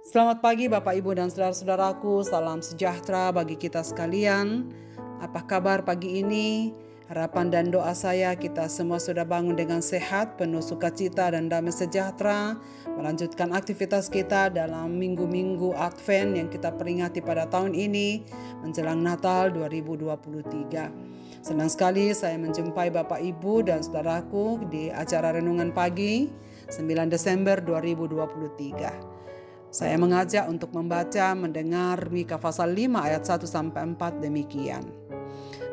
Selamat pagi Bapak Ibu dan saudara-saudaraku, salam sejahtera bagi kita sekalian. Apa kabar pagi ini? Harapan dan doa saya kita semua sudah bangun dengan sehat, penuh sukacita dan damai sejahtera, melanjutkan aktivitas kita dalam minggu-minggu Advent yang kita peringati pada tahun ini menjelang Natal 2023. Senang sekali saya menjumpai Bapak Ibu dan saudaraku di acara Renungan Pagi 9 Desember 2023. Saya mengajak untuk membaca, mendengar Mika pasal 5 ayat 1-4 demikian.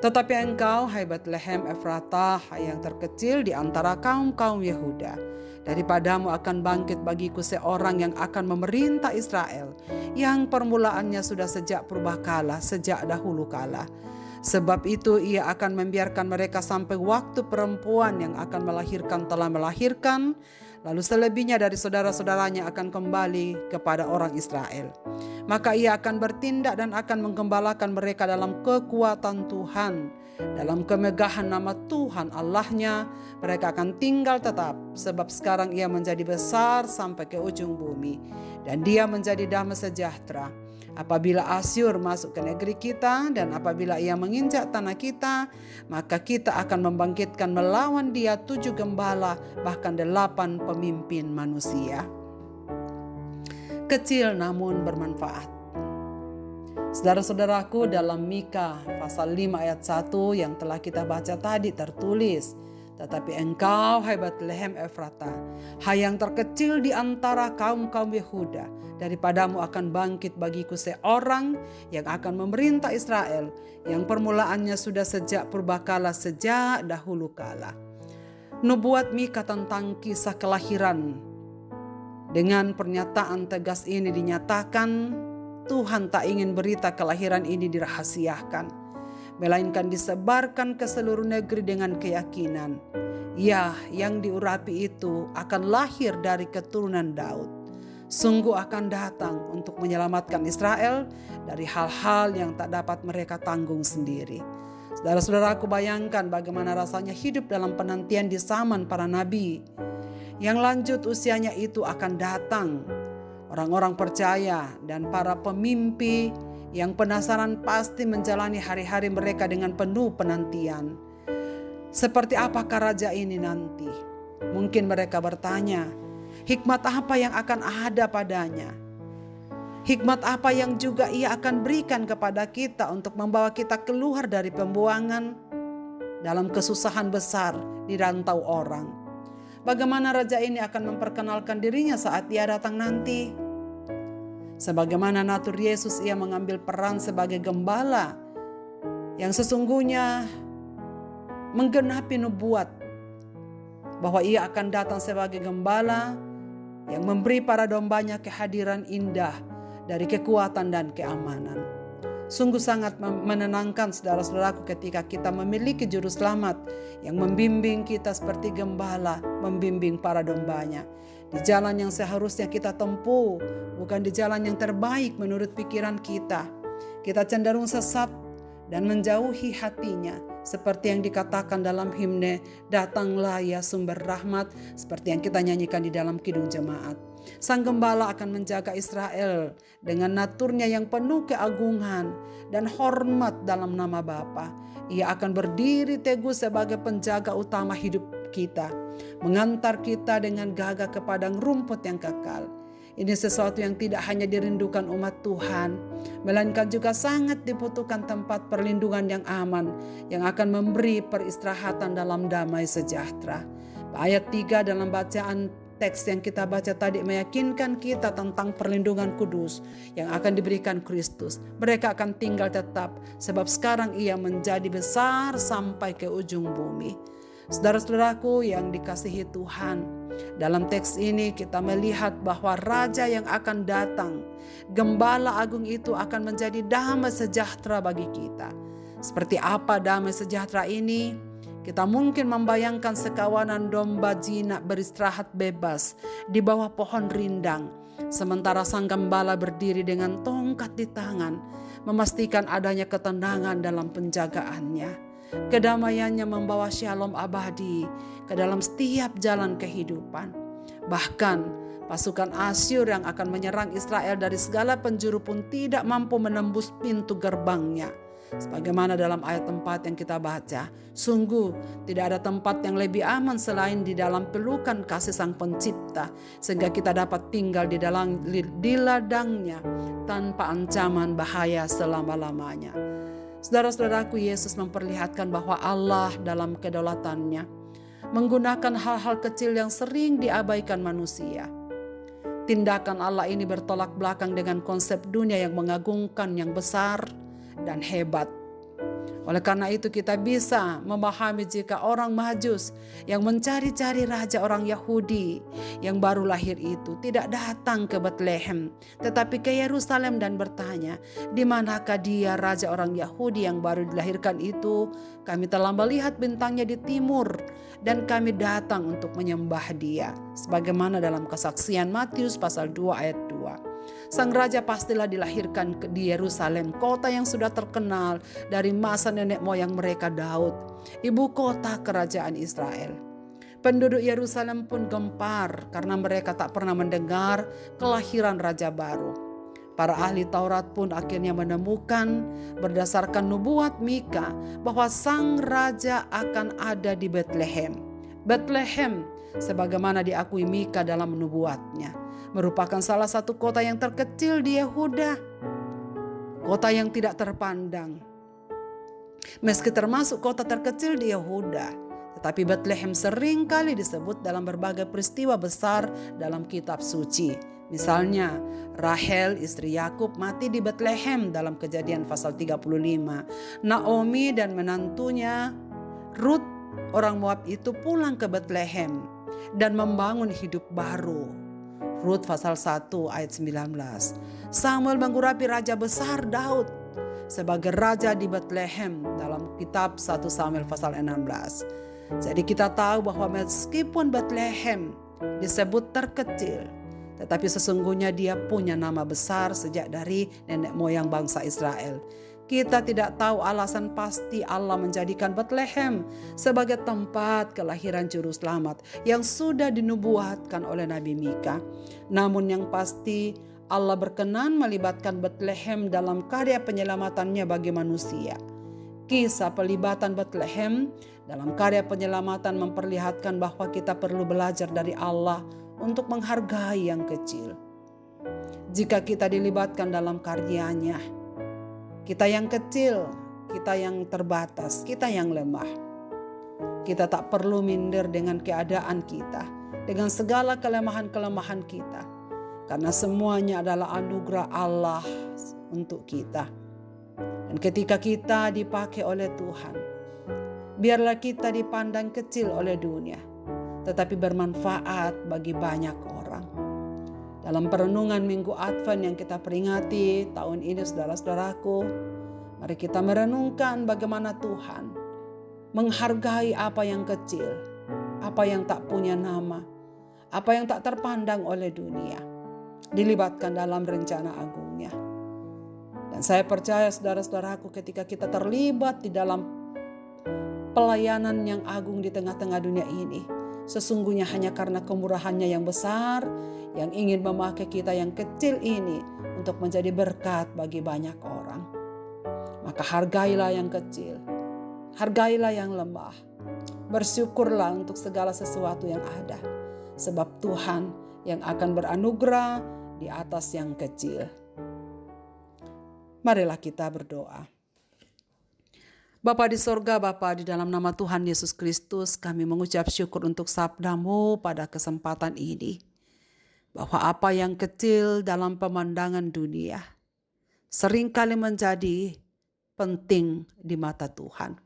Tetapi engkau, hai Betlehem Efratah, hai yang terkecil di antara kaum-kaum Yehuda, daripadamu akan bangkit bagiku seorang yang akan memerintah Israel, yang permulaannya sudah sejak purbakala, sejak dahulu kala. Sebab itu ia akan membiarkan mereka sampai waktu perempuan yang akan melahirkan telah melahirkan, lalu selebihnya dari saudara-saudaranya akan kembali kepada orang Israel. Maka ia akan bertindak dan akan menggembalakan mereka dalam kekuatan Tuhan, dalam kemegahan nama Tuhan Allahnya. Mereka akan tinggal tetap, sebab sekarang ia menjadi besar sampai ke ujung bumi, dan dia menjadi damai sejahtera. Apabila Asyur masuk ke negeri kita dan apabila ia menginjak tanah kita, maka kita akan membangkitkan melawan dia 7 gembala, bahkan 8 pemimpin manusia. Kecil namun bermanfaat. Saudara-saudaraku, dalam Mika pasal 5 ayat 1 yang telah kita baca tadi tertulis, tetapi engkau, hai Betlehem Efratah, hai yang terkecil di antara kaum-kaum Yehuda, daripadamu akan bangkit bagiku seorang yang akan memerintah Israel, yang permulaannya sudah sejak purbakala, sejak dahulu kala. Nubuat Mika tentang kisah kelahiran. Dengan pernyataan tegas ini dinyatakan, Tuhan tak ingin berita kelahiran ini dirahasiakan, melainkan disebarkan ke seluruh negeri dengan keyakinan, ya, yang diurapi itu akan lahir dari keturunan Daud. Sungguh akan datang untuk menyelamatkan Israel dari hal-hal yang tak dapat mereka tanggung sendiri. Saudara-saudaraku, bayangkan bagaimana rasanya hidup dalam penantian di zaman para nabi. Yang lanjut usianya itu akan datang. Orang-orang percaya dan para pemimpi yang penasaran pasti menjalani hari-hari mereka dengan penuh penantian. Seperti apakah raja ini nanti? Mungkin mereka bertanya, hikmat apa yang akan ada padanya? Hikmat apa yang juga ia akan berikan kepada kita untuk membawa kita keluar dari pembuangan dalam kesusahan besar di rantau orang? Bagaimana raja ini akan memperkenalkan dirinya saat dia datang nanti? Sebagaimana natur Yesus, ia mengambil peran sebagai gembala yang sesungguhnya menggenapi nubuat bahwa ia akan datang sebagai gembala yang memberi para dombanya kehadiran indah dari kekuatan dan keamanan. Sungguh sangat menenangkan saudara-saudaraku ketika kita memiliki juru selamat yang membimbing kita seperti gembala membimbing para dombanya di jalan yang seharusnya kita tempuh, bukan di jalan yang terbaik menurut pikiran kita. Kita cenderung sesat dan menjauhi hatinya, seperti yang dikatakan dalam himne Datanglah ya sumber rahmat, seperti yang kita nyanyikan di dalam kidung jemaat. Sang gembala akan menjaga Israel dengan naturnya yang penuh keagungan dan hormat dalam nama Bapa. Ia akan berdiri teguh sebagai penjaga utama hidup kita, mengantar kita dengan gagah ke padang rumput yang kekal. Ini sesuatu yang tidak hanya dirindukan umat Tuhan, melainkan juga sangat dibutuhkan tempat perlindungan yang aman, yang akan memberi peristirahatan dalam damai sejahtera. Ayat 3 dalam bacaan teks yang kita baca tadi meyakinkan kita tentang perlindungan kudus yang akan diberikan Kristus. Mereka akan tinggal tetap, sebab sekarang ia menjadi besar sampai ke ujung bumi. Saudara-saudaraku yang dikasihi Tuhan, dalam teks ini kita melihat bahwa raja yang akan datang, gembala agung itu akan menjadi damai sejahtera bagi kita. Seperti apa damai sejahtera ini? Kita mungkin membayangkan sekawanan domba jinak beristirahat bebas di bawah pohon rindang, sementara sang gembala berdiri dengan tongkat di tangan, memastikan adanya ketenangan dalam penjagaannya. Kedamaiannya membawa shalom abadi ke dalam setiap jalan kehidupan. Bahkan Pasukan Asyur yang akan menyerang Israel dari segala penjuru pun tidak mampu menembus pintu gerbangnya. Sebagaimana dalam ayat 4 yang kita baca, sungguh tidak ada tempat yang lebih aman selain di dalam pelukan kasih Sang Pencipta, sehingga kita dapat tinggal di ladangnya tanpa ancaman bahaya selama-lamanya. Saudara-saudaraku, Yesus memperlihatkan bahwa Allah dalam kedaulatannya menggunakan hal-hal kecil yang sering diabaikan manusia. Tindakan Allah ini bertolak belakang dengan konsep dunia yang mengagungkan yang besar dan hebat. Oleh karena itu kita bisa memahami jika orang Majus yang mencari-cari raja orang Yahudi yang baru lahir itu tidak datang ke Betlehem, tetapi ke Yerusalem dan bertanya, di manakah dia raja orang Yahudi yang baru dilahirkan itu? Kami telah melihat bintangnya di timur dan kami datang untuk menyembah dia. Sebagaimana dalam kesaksian Matius pasal 2 ayat 2. Sang raja pastilah dilahirkan di Yerusalem, kota yang sudah terkenal dari masa nenek moyang mereka Daud, ibu kota kerajaan Israel. Penduduk Yerusalem pun gempar karena mereka tak pernah mendengar kelahiran raja baru. Para ahli Taurat pun akhirnya menemukan berdasarkan nubuat Mika bahwa sang raja akan ada di Betlehem. Betlehem, sebagaimana diakui Mika dalam nubuatnya, merupakan salah satu kota yang terkecil di Yehuda, kota yang tidak terpandang. Meski termasuk kota terkecil di Yehuda, tetapi Betlehem sering kali disebut dalam berbagai peristiwa besar dalam kitab suci. Misalnya, Rahel istri Yakub mati di Betlehem dalam Kejadian pasal 35. Naomi dan menantunya Ruth orang Moab itu pulang ke Betlehem dan membangun hidup baru. Rut pasal 1 ayat 19. Samuel mengurapi raja besar Daud sebagai raja di Betlehem dalam kitab 1 Samuel pasal 16. Jadi kita tahu bahwa meskipun Betlehem disebut terkecil, tetapi sesungguhnya dia punya nama besar sejak dari nenek moyang bangsa Israel. Kita tidak tahu alasan pasti Allah menjadikan Betlehem sebagai tempat kelahiran juru selamat yang sudah dinubuatkan oleh Nabi Mika. Namun yang pasti Allah berkenan melibatkan Betlehem dalam karya penyelamatannya bagi manusia. Kisah pelibatan Betlehem dalam karya penyelamatan memperlihatkan bahwa kita perlu belajar dari Allah untuk menghargai yang kecil. Jika kita dilibatkan dalam karyanya, kita yang kecil, kita yang terbatas, kita yang lemah, kita tak perlu minder dengan keadaan kita, dengan segala kelemahan-kelemahan kita, karena semuanya adalah anugerah Allah untuk kita. Dan ketika kita dipakai oleh Tuhan, biarlah kita dipandang kecil oleh dunia, tetapi bermanfaat bagi banyak orang. Dalam perenungan Minggu Advent yang kita peringati tahun ini, saudara-saudaraku, mari kita merenungkan bagaimana Tuhan menghargai apa yang kecil, apa yang tak punya nama, apa yang tak terpandang oleh dunia, dilibatkan dalam rencana agungnya. Dan saya percaya, saudara-saudaraku, ketika kita terlibat di dalam pelayanan yang agung di tengah-tengah dunia ini, sesungguhnya hanya karena kemurahannya yang besar, yang ingin memakai kita yang kecil ini untuk menjadi berkat bagi banyak orang. Maka hargailah yang kecil, hargailah yang lemah, bersyukurlah untuk segala sesuatu yang ada, sebab Tuhan yang akan beranugerah di atas yang kecil. Marilah kita berdoa. Bapa di sorga, Bapa, di dalam nama Tuhan Yesus Kristus, kami mengucap syukur untuk sabda-Mu pada kesempatan ini. Bahwa apa yang kecil dalam pemandangan dunia seringkali menjadi penting di mata Tuhan.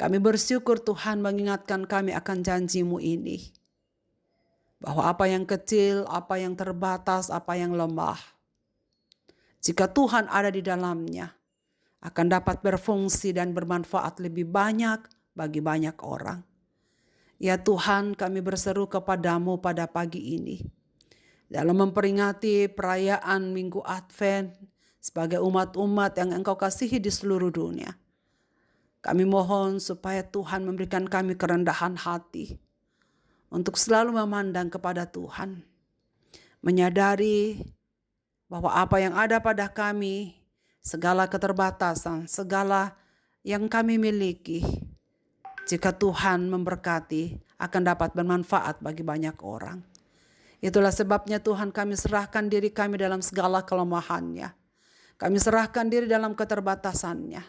Kami bersyukur Tuhan mengingatkan kami akan janji-Mu ini. Bahwa apa yang kecil, apa yang terbatas, apa yang lemah, jika Tuhan ada di dalamnya, akan dapat berfungsi dan bermanfaat lebih banyak bagi banyak orang. Ya Tuhan, kami berseru kepadamu pada pagi ini, dalam memperingati perayaan Minggu Advent sebagai umat-umat yang Engkau kasihi di seluruh dunia. Kami mohon supaya Tuhan memberikan kami kerendahan hati untuk selalu memandang kepada Tuhan, menyadari bahwa apa yang ada pada kami, segala keterbatasan, segala yang kami miliki, jika Tuhan memberkati, akan dapat bermanfaat bagi banyak orang. Itulah sebabnya Tuhan, kami serahkan diri kami dalam segala kelemahannya. Kami serahkan diri dalam keterbatasannya.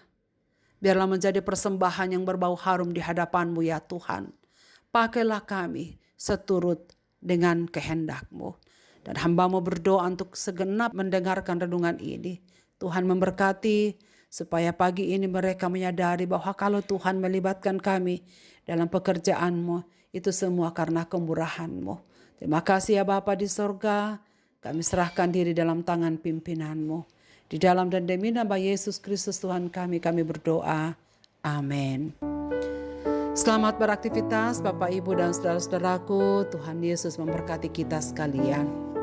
Biarlah menjadi persembahan yang berbau harum di hadapan-Mu ya Tuhan. Pakailah kami seturut dengan kehendak-Mu. Dan hamba-Mu berdoa untuk segenap mendengarkan renungan ini. Tuhan memberkati supaya pagi ini mereka menyadari bahwa kalau Tuhan melibatkan kami dalam pekerjaan-Mu, itu semua karena kemurahan-Mu. Terima kasih ya Bapa di sorga, kami serahkan diri dalam tangan pimpinan-Mu. Di dalam dan demi nama Yesus Kristus Tuhan kami berdoa. Amin. Selamat beraktivitas Bapak, Ibu, dan saudara-saudaraku. Tuhan Yesus memberkati kita sekalian.